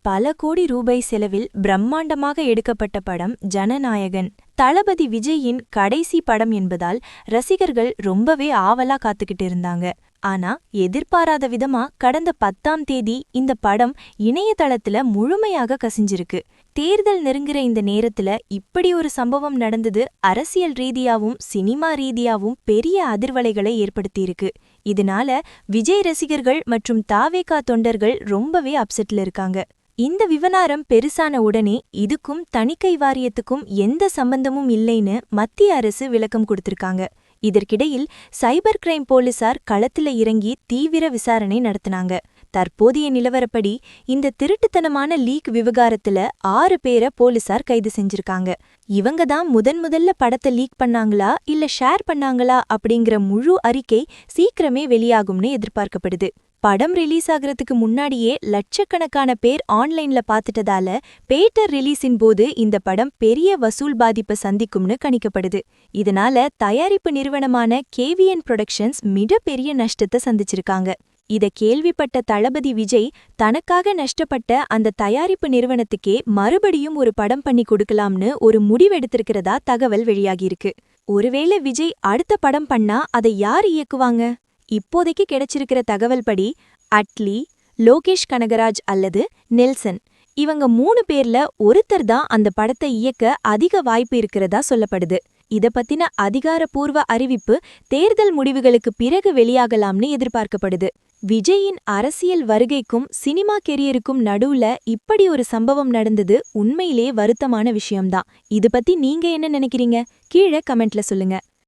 பல கோடி ரூபாய் செலவில் பிரம்மாண்டமாக எடுக்கப்பட்ட படம் ஜனநாயகன். தளபதி விஜயின் கடைசி படம் என்பதால் ரசிகர்கள் ரொம்பவே ஆவலா காத்துக்கிட்டு இருந்தாங்க. ஆனா எதிர்பாராத விதமா கடந்த 10ஆம் தேதி இந்த படம் இணையதளத்துல முழுமையாக கசிஞ்சிருக்கு. தேர்தல் நெருங்குற இந்த நேரத்துல இப்படி ஒரு சம்பவம் நடந்தது அரசியல் ரீதியாவும் சினிமா ரீதியாவும் பெரிய அதிர்வலைகளை ஏற்படுத்தியிருக்கு. இதனால விஜய் ரசிகர்கள் மற்றும் தாவேகா தொண்டர்கள் ரொம்பவே அப்செட்ல இருக்காங்க. இந்த விவகாரம் பெருசான உடனே இதுக்கும் தணிக்கை வாரியத்துக்கும் எந்த சம்பந்தமும் இல்லைன்னு மத்திய அரசு விளக்கம் கொடுத்திருக்காங்க. இதற்கிடையில் சைபர் கிரைம் போலீசார் களத்துல இறங்கி தீவிர விசாரணை நடத்தினாங்க. தற்போதைய நிலவரப்படி இந்த திருட்டுத்தனமான லீக் விவகாரத்துல 6 பேரை போலீசார் கைது செஞ்சிருக்காங்க. இவங்க தான் முதல்ல படத்தை லீக் பண்ணாங்களா இல்ல ஷேர் பண்ணாங்களா அப்படிங்கிற முழு அறிக்கை சீக்கிரமே வெளியாகும்னு எதிர்பார்க்கப்படுது. படம் ரிலீஸ் ஆகிறதுக்கு முன்னாடியே லட்சக்கணக்கான பேர் ஆன்லைன்ல பாத்துட்டதால பேட்டர் ரிலீஸின் போது இந்த படம் பெரிய வசூல் பாதிப்பை சந்திக்கும்னு கணிக்கப்படுது. இதனால தயாரிப்பு நிறுவனமான கேவிஎன் புரொடக்ஷன்ஸ் மிகப்பெரிய நஷ்டத்தை சந்திச்சிருக்காங்க. இத கேள்விப்பட்ட தளபதி விஜய் தனக்காக நஷ்டப்பட்ட அந்த தயாரிப்பு நிறுவனத்துக்கே மறுபடியும் ஒரு படம் பண்ணி கொடுக்கலாம்னு ஒரு முடிவெடுத்திருக்கிறதா தகவல் வெளியாகியிருக்கு. ஒருவேளை விஜய் அடுத்த படம் பண்ணா அதை யார் இயக்குவாங்க? இப்போதைக்கு கிடைச்சிருக்கிற தகவல் படி அட்லி, லோகேஷ் கனகராஜ் அல்லது நெல்சன் இவங்க 3 பேர்ல ஒருத்தர் தான் அந்த படத்தை இயக்க அதிக வாய்ப்பு இருக்கிறதா சொல்லப்படுது. இத பத்தின அதிகாரப்பூர்வ அறிவிப்பு தேர்தல் முடிவுகளுக்கு பிறகு வெளியாகலாம்னு எதிர்பார்க்கப்படுது. விஜயின் அரசியல் வருகைக்கும் சினிமா கெரியருக்கும் நடுவுல இப்படி ஒரு சம்பவம் நடந்தது உண்மையிலே வருத்தமான விஷயம்தான். இது பத்தி நீங்க என்ன நினைக்கிறீங்க? கீழே கமெண்ட்ல சொல்லுங்க.